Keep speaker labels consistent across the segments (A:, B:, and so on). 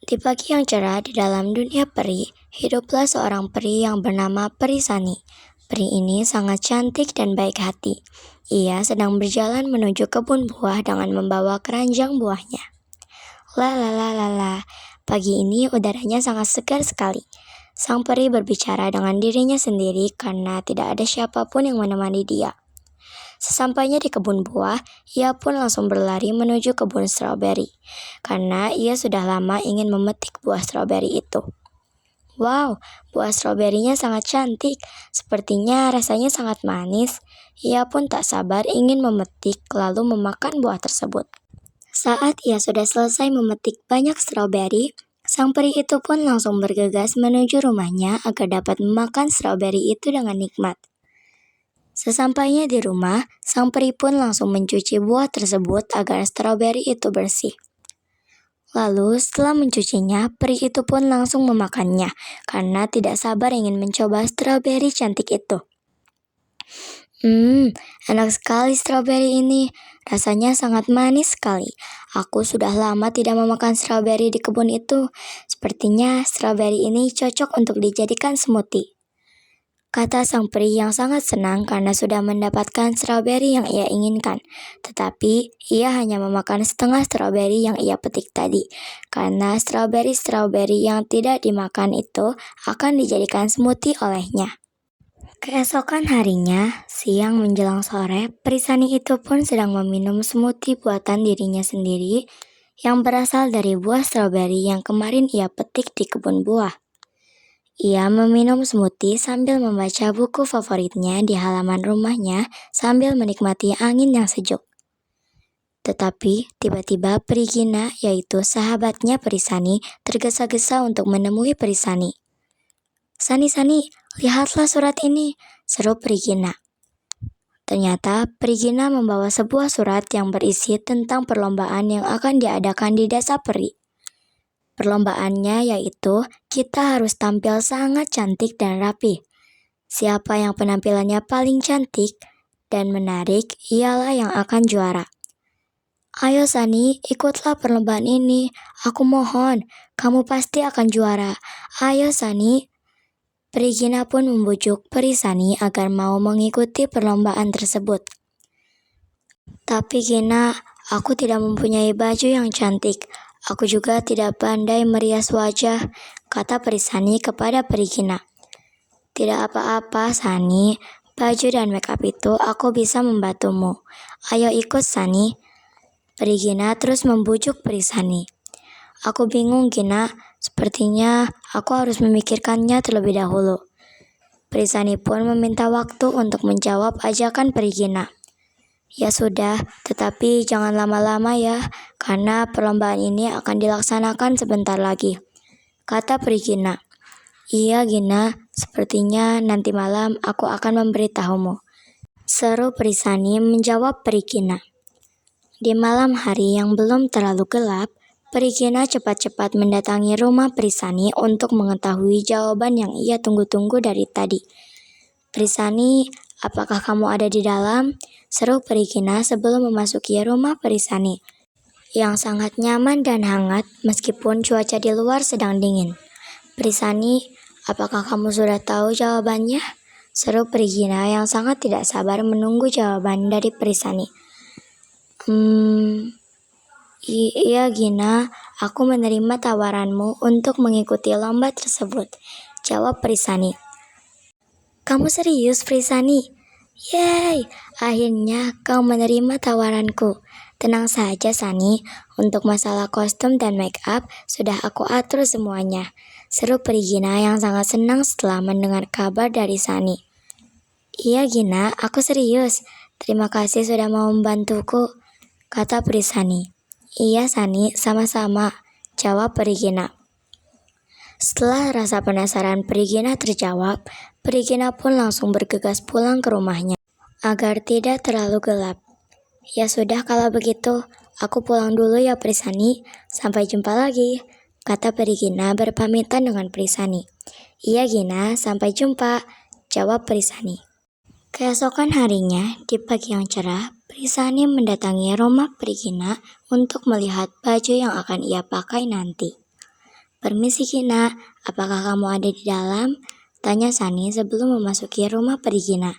A: Di pagi yang cerah di dalam dunia peri, hiduplah seorang peri yang bernama Peri Sani. Peri ini sangat cantik dan baik hati. Ia sedang berjalan menuju kebun buah dengan membawa keranjang buahnya. La la la la la, pagi ini udaranya sangat segar sekali. Sang peri berbicara dengan dirinya sendiri karena tidak ada siapapun yang menemani dia. Sesampainya di kebun buah, ia pun langsung berlari menuju kebun stroberi, karena ia sudah lama ingin memetik buah stroberi itu. Wow, buah stroberinya sangat cantik, sepertinya rasanya sangat manis. Ia pun tak sabar ingin memetik lalu memakan buah tersebut. Saat ia sudah selesai memetik banyak stroberi, sang peri itu pun langsung bergegas menuju rumahnya agar dapat memakan stroberi itu dengan nikmat. Sesampainya di rumah, sang peri pun langsung mencuci buah tersebut agar stroberi itu bersih. Lalu setelah mencucinya, peri itu pun langsung memakannya karena tidak sabar ingin mencoba stroberi cantik itu. Enak sekali stroberi ini. Rasanya sangat manis sekali. Aku sudah lama tidak memakan stroberi di kebun itu. Sepertinya stroberi ini cocok untuk dijadikan smoothie, kata sang peri yang sangat senang karena sudah mendapatkan stroberi yang ia inginkan. Tetapi, ia hanya memakan setengah stroberi yang ia petik tadi, karena stroberi yang tidak dimakan itu akan dijadikan smoothie olehnya. Keesokan harinya, siang menjelang sore, Peri Sani itu pun sedang meminum smoothie buatan dirinya sendiri yang berasal dari buah stroberi yang kemarin ia petik di kebun buah. Ia meminum smoothie sambil membaca buku favoritnya di halaman rumahnya sambil menikmati angin yang sejuk. Tetapi tiba-tiba Peri Gina, yaitu sahabatnya Peri Sani, tergesa-gesa untuk menemui Peri Sani. Sani, lihatlah surat ini, seru Peri Gina. Ternyata Peri Gina membawa sebuah surat yang berisi tentang perlombaan yang akan diadakan di desa peri. Perlombaannya yaitu kita harus tampil sangat cantik dan rapi. Siapa yang penampilannya paling cantik dan menarik, ialah yang akan juara. Ayo Sani, ikutlah perlombaan ini. Aku mohon, kamu pasti akan juara. Ayo Sani. Peri Gina pun membujuk Peri Sani agar mau mengikuti perlombaan tersebut. Tapi Gina, aku tidak mempunyai baju yang cantik. Aku juga tidak pandai merias wajah, kata Peri Sani kepada Peri Gina. Tidak apa-apa, Sani. Baju dan make up itu aku bisa membantumu. Ayo ikut, Sani. Peri Gina terus membujuk Peri Sani. Aku bingung, Gina. Sepertinya aku harus memikirkannya terlebih dahulu. Peri Sani pun meminta waktu untuk menjawab ajakan Peri Gina. Ya sudah, tetapi jangan lama-lama ya, karena perlombaan ini akan dilaksanakan sebentar lagi, kata Peri Gina. Iya Gina, sepertinya nanti malam aku akan memberitahumu, seru Peri Sani menjawab Peri Gina. Di malam hari yang belum terlalu gelap, Peri Gina cepat-cepat mendatangi rumah Peri Sani untuk mengetahui jawaban yang ia tunggu-tunggu dari tadi. Peri Sani, apakah kamu ada di dalam? Seru Peri Gina sebelum memasuki rumah Peri Sani, yang sangat nyaman dan hangat meskipun cuaca di luar sedang dingin. Peri Sani, apakah kamu sudah tahu jawabannya? Seru Peri Gina yang sangat tidak sabar menunggu jawaban dari Peri Sani. Iya Gina, aku menerima tawaranmu untuk mengikuti lomba tersebut, jawab Peri Sani. Kamu serius Peri Sani? Yeay, akhirnya kau menerima tawaranku. Tenang saja Sani, untuk masalah kostum dan make up sudah aku atur semuanya, seru Peri Gina yang sangat senang setelah mendengar kabar dari Sani. Iya Gina, aku serius. Terima kasih sudah mau membantuku, kata Peri Sani. Iya Sani, sama-sama, jawab Peri Gina. Setelah rasa penasaran Peri Gina terjawab, Peri Gina pun langsung bergegas pulang ke rumahnya agar tidak terlalu gelap. Ya sudah kalau begitu, aku pulang dulu ya Peri Sani. Sampai jumpa lagi, kata Peri Gina berpamitan dengan Peri Sani. Iya Gina, sampai jumpa, jawab Peri Sani. Keesokan harinya, di pagi yang cerah, Peri Sani mendatangi rumah Peri Gina untuk melihat baju yang akan ia pakai nanti. Permisi Gina, apakah kamu ada di dalam? Tanya Sani sebelum memasuki rumah Perigina.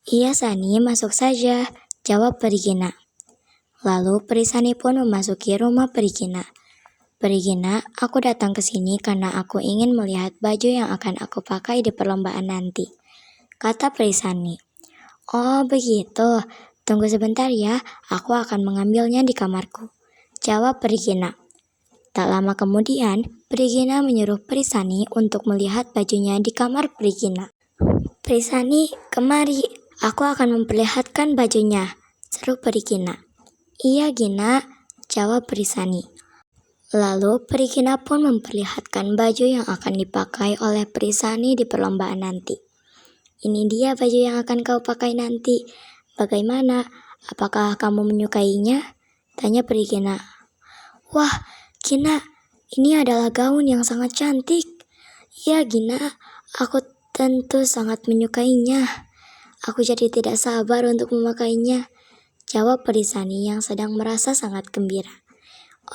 A: Iya Sani, masuk saja, jawab Perigina. Lalu Perisani pun memasuki rumah Perigina. Perigina, aku datang ke sini karena aku ingin melihat baju yang akan aku pakai di perlombaan nanti, kata Perisani. Oh begitu, tunggu sebentar ya, aku akan mengambilnya di kamarku, jawab Perigina. Tak lama kemudian, Perigina menyuruh Perisani untuk melihat bajunya di kamar Perigina. Perisani, kemari, aku akan memperlihatkan bajunya, seru Perigina. Iya Gina, jawab Perisani. Lalu Perigina pun memperlihatkan baju yang akan dipakai oleh Perisani di perlombaan nanti. Ini dia baju yang akan kau pakai nanti. Bagaimana? Apakah kamu menyukainya? Tanya Perigina. Wah, Gina, ini adalah gaun yang sangat cantik. Ya Gina, aku tentu sangat menyukainya. Aku jadi tidak sabar untuk memakainya, jawab Perisani yang sedang merasa sangat gembira.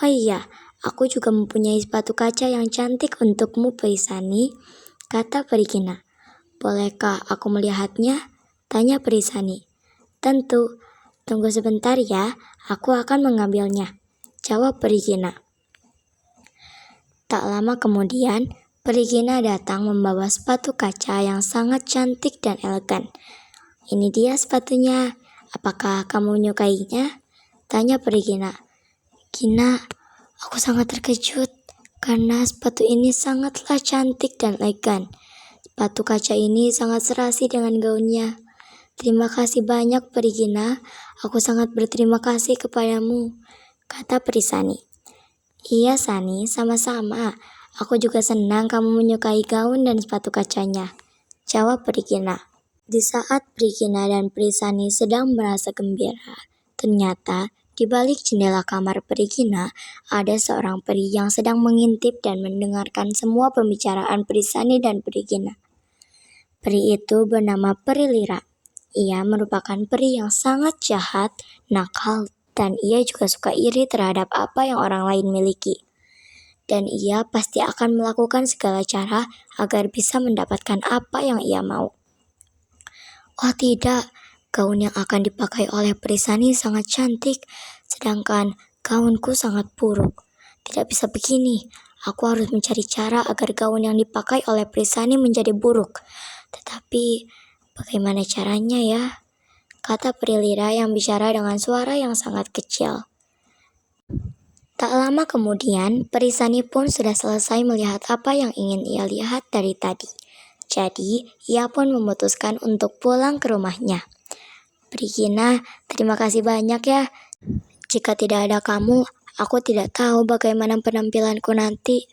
A: Oh iya, aku juga mempunyai sepatu kaca yang cantik untukmu Perisani, kata Perigina. Bolehkah aku melihatnya? Tanya Perisani. Tentu, tunggu sebentar ya, aku akan mengambilnya, jawab Perigina. Tak lama kemudian, Perigina datang membawa sepatu kaca yang sangat cantik dan elegan. Ini dia sepatunya, apakah kamu menyukainya? Tanya Perigina. Gina, aku sangat terkejut karena sepatu ini sangatlah cantik dan elegan. Sepatu kaca ini sangat serasi dengan gaunnya. Terima kasih banyak Perigina, aku sangat berterima kasih kepadamu, kata Perisani. Iya Sani, sama-sama. Aku juga senang kamu menyukai gaun dan sepatu kacanya, jawab Perigina. Di saat Perigina dan Perisani sedang merasa gembira, ternyata di balik jendela kamar Perigina ada seorang peri yang sedang mengintip dan mendengarkan semua pembicaraan Perisani dan Perigina. Peri itu bernama Peri Lira. Ia merupakan peri yang sangat jahat, nakal, dan ia juga suka iri terhadap apa yang orang lain miliki. Dan ia pasti akan melakukan segala cara agar bisa mendapatkan apa yang ia mau. Oh tidak, gaun yang akan dipakai oleh Perisani sangat cantik, sedangkan gaunku sangat buruk. Tidak bisa begini, aku harus mencari cara agar gaun yang dipakai oleh Perisani menjadi buruk. Tetapi, bagaimana caranya ya? Kata Peri Lira yang bicara dengan suara yang sangat kecil. Tak lama kemudian, Perisani pun sudah selesai melihat apa yang ingin ia lihat dari tadi. Jadi, ia pun memutuskan untuk pulang ke rumahnya. Perigina, terima kasih banyak ya. Jika tidak ada kamu, aku tidak tahu bagaimana penampilanku nanti.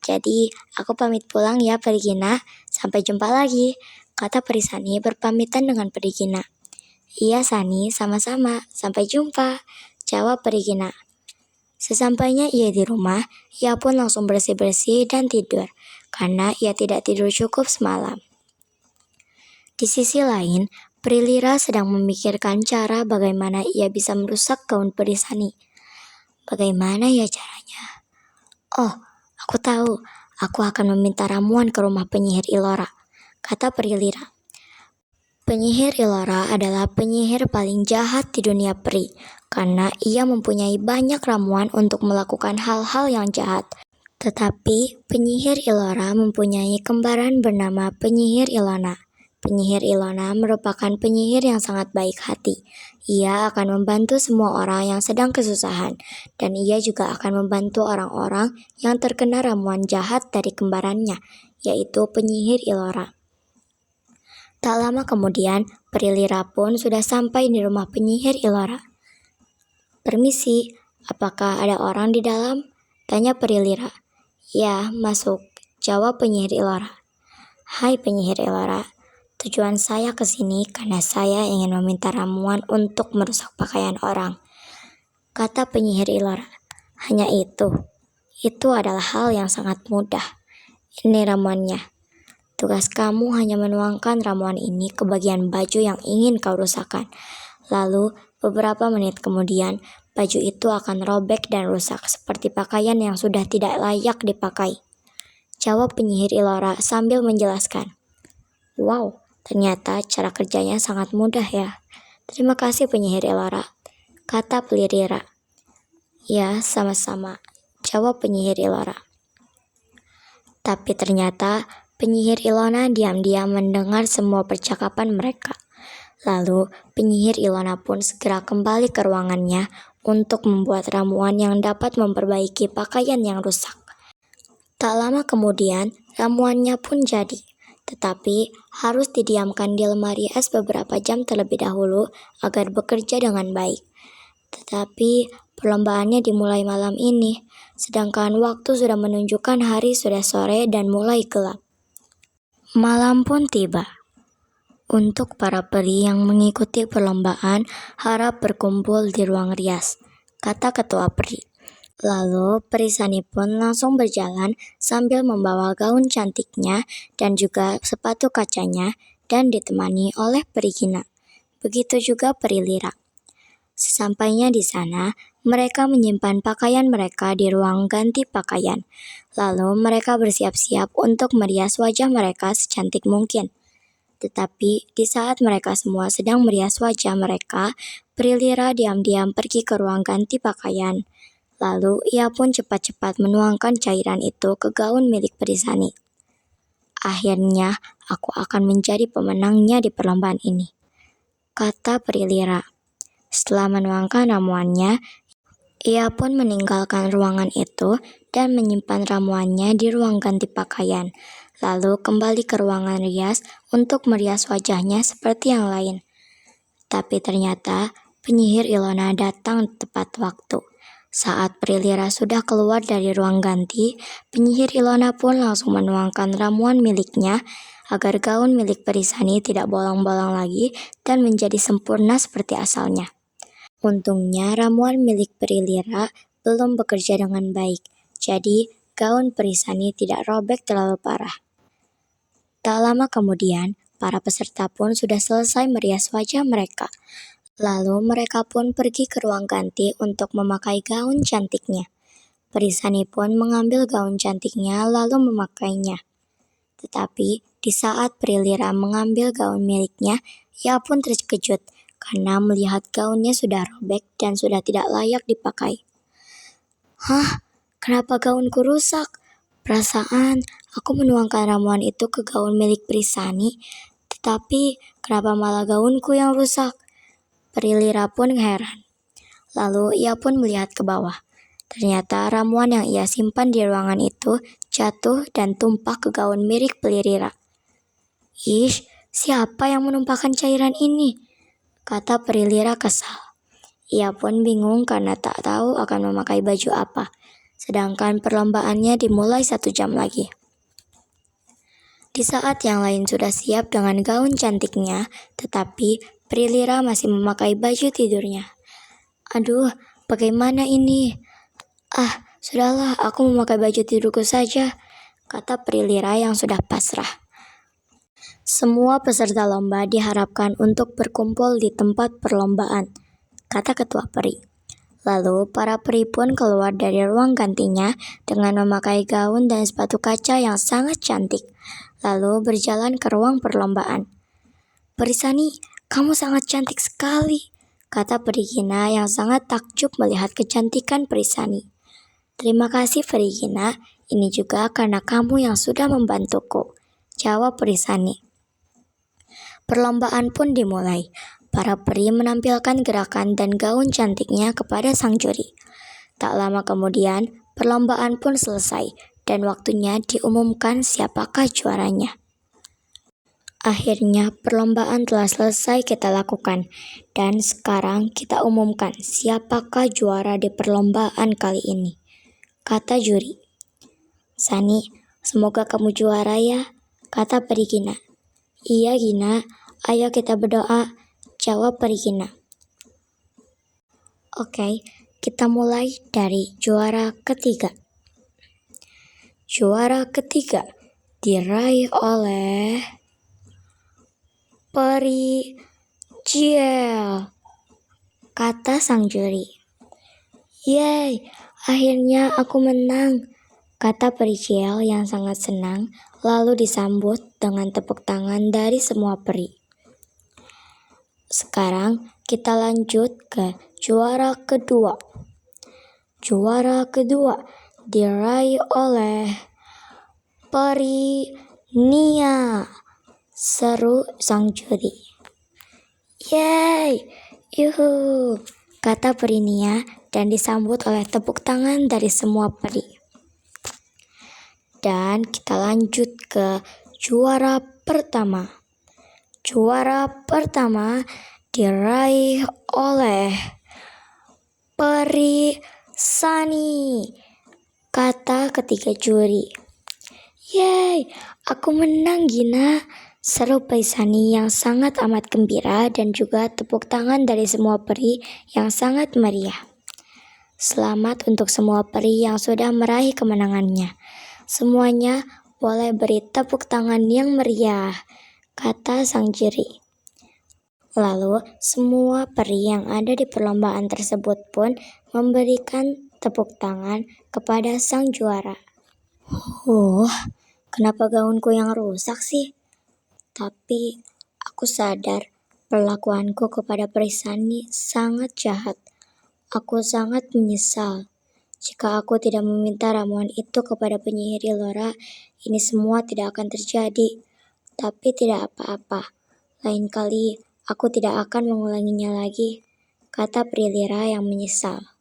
A: Jadi, aku pamit pulang ya Perigina. Sampai jumpa lagi, kata Perisani berpamitan dengan Perigina. Iya Sani, sama-sama. Sampai jumpa, jawab Perigina. Sesampainya ia di rumah, ia pun langsung bersih-bersih dan tidur, karena ia tidak tidur cukup semalam. Di sisi lain, Peri Lira sedang memikirkan cara bagaimana ia bisa merusak gaun Perisani. Bagaimana ya caranya? Oh, aku tahu, aku akan meminta ramuan ke rumah penyihir Ilora, kata Peri Lira. Penyihir Ilora adalah penyihir paling jahat di dunia peri, karena ia mempunyai banyak ramuan untuk melakukan hal-hal yang jahat. Tetapi penyihir Ilora mempunyai kembaran bernama penyihir Ilona. Penyihir Ilona merupakan penyihir yang sangat baik hati. Ia akan membantu semua orang yang sedang kesusahan, dan ia juga akan membantu orang-orang yang terkena ramuan jahat dari kembarannya, yaitu penyihir Ilora. Tak lama kemudian, Peri Lira pun sudah sampai di rumah penyihir Ilora. Permisi, apakah ada orang di dalam? Tanya Peri Lira. Ya, masuk, jawab penyihir Ilora. Hai penyihir Ilora, tujuan saya ke sini karena saya ingin meminta ramuan untuk merusak pakaian orang, kata penyihir Ilora. Hanya itu adalah hal yang sangat mudah. Ini ramuannya. Tugas kamu hanya menuangkan ramuan ini ke bagian baju yang ingin kau rusakkan. Lalu, beberapa menit kemudian, baju itu akan robek dan rusak seperti pakaian yang sudah tidak layak dipakai. Jawab penyihir Ilora sambil menjelaskan. Wow, ternyata cara kerjanya sangat mudah ya. Terima kasih penyihir Ilora, kata Pelirira. Ya, sama-sama, jawab penyihir Ilora. Tapi ternyata penyihir Ilona diam-diam mendengar semua percakapan mereka. Lalu penyihir Ilona pun segera kembali ke ruangannya untuk membuat ramuan yang dapat memperbaiki pakaian yang rusak. Tak lama kemudian, ramuannya pun jadi. Tetapi harus didiamkan di lemari es beberapa jam terlebih dahulu agar bekerja dengan baik. Tetapi perlombaannya dimulai malam ini, sedangkan waktu sudah menunjukkan hari sudah sore dan mulai gelap. Malam pun tiba. Untuk para peri yang mengikuti perlombaan harap berkumpul di ruang rias, kata ketua peri. Lalu peri Sani pun langsung berjalan sambil membawa gaun cantiknya dan juga sepatu kacanya dan ditemani oleh peri Gina. Begitu juga peri Lira. Sesampainya di sana, mereka menyimpan pakaian mereka di ruang ganti pakaian. Lalu mereka bersiap-siap untuk merias wajah mereka secantik mungkin. Tetapi di saat mereka semua sedang merias wajah mereka, Peri Lira diam-diam pergi ke ruang ganti pakaian. Lalu ia pun cepat-cepat menuangkan cairan itu ke gaun milik Peri Sani. Akhirnya aku akan menjadi pemenangnya di perlombaan ini, kata Peri Lira. Setelah menuangkan ramuannya, ia pun meninggalkan ruangan itu dan menyimpan ramuannya di ruang ganti pakaian. Lalu kembali ke ruangan rias untuk merias wajahnya seperti yang lain. Tapi ternyata penyihir Ilona datang tepat waktu. Saat Peri Lira sudah keluar dari ruang ganti, penyihir Ilona pun langsung menuangkan ramuan miliknya agar gaun milik Peri Sani tidak bolong-bolong lagi dan menjadi sempurna seperti asalnya. Untungnya ramuan milik Peri Lira belum bekerja dengan baik, jadi gaun Peri Sani tidak robek terlalu parah. Tak lama kemudian, para peserta pun sudah selesai merias wajah mereka. Lalu mereka pun pergi ke ruang ganti untuk memakai gaun cantiknya. Peri Sani pun mengambil gaun cantiknya lalu memakainya. Tetapi di saat Peri Lira mengambil gaun miliknya, ia pun terkejut karena melihat gaunnya sudah robek dan sudah tidak layak dipakai. Hah? Kenapa gaunku rusak? Perasaan aku menuangkan ramuan itu ke gaun milik Peri Sani, tetapi kenapa malah gaunku yang rusak? Peri Lira pun heran. Lalu ia pun melihat ke bawah. Ternyata ramuan yang ia simpan di ruangan itu jatuh dan tumpah ke gaun milik Peri Lira. Ish, siapa yang menumpahkan cairan ini? Kata Peri Lira kesal. Ia pun bingung karena tak tahu akan memakai baju apa. Sedangkan perlombaannya dimulai 1 jam lagi. Di saat yang lain sudah siap dengan gaun cantiknya, tetapi Peri Lira masih memakai baju tidurnya. Aduh, bagaimana ini? Sudahlah, aku memakai baju tidurku saja, kata Peri Lira yang sudah pasrah. Semua peserta lomba diharapkan untuk berkumpul di tempat perlombaan, kata ketua peri. Lalu para peri pun keluar dari ruang gantinya dengan memakai gaun dan sepatu kaca yang sangat cantik, lalu berjalan ke ruang perlombaan. Peri Sani, kamu sangat cantik sekali, kata Peri Gina yang sangat takjub melihat kecantikan Peri Sani. Terima kasih Peri Gina, ini juga karena kamu yang sudah membantuku, jawab Peri Sani. Perlombaan pun dimulai. Para peri menampilkan gerakan dan gaun cantiknya kepada sang juri. Tak lama kemudian, perlombaan pun selesai dan waktunya diumumkan siapakah juaranya. Akhirnya perlombaan telah selesai kita lakukan dan sekarang kita umumkan siapakah juara di perlombaan kali ini, kata juri. Sani, semoga kamu juara ya, kata Peri Gina. Iya Gina, ayo kita berdoa, jawab Peri Gina. Oke, kita mulai dari juara ketiga. Juara ketiga diraih oleh Peri Jiel, kata sang juri. Yeay, akhirnya aku menang, kata peri Ciel yang sangat senang, lalu disambut dengan tepuk tangan dari semua peri. Sekarang kita lanjut ke juara kedua. Juara kedua diraih oleh peri Nia, seru sang juri. Yeay, yuhu, kata peri Nia dan disambut oleh tepuk tangan dari semua peri. Dan kita lanjut ke juara pertama. Juara pertama diraih oleh peri Sani, kata ketiga juri. Yeay, aku menang Gina, seru peri Sani yang sangat amat gembira dan juga tepuk tangan dari semua peri yang sangat meriah. Selamat untuk semua peri yang sudah meraih kemenangannya. Semuanya boleh beri tepuk tangan yang meriah, kata sang juri. Lalu semua peri yang ada di perlombaan tersebut pun memberikan tepuk tangan kepada sang juara. Kenapa gaunku yang rusak sih? Tapi aku sadar perlakuanku kepada peri Sani sangat jahat. Aku sangat menyesal. Jika aku tidak meminta ramuan itu kepada penyihir Ilora, ini semua tidak akan terjadi. Tapi tidak apa-apa. Lain kali aku tidak akan mengulanginya lagi, kata Prilira yang menyesal.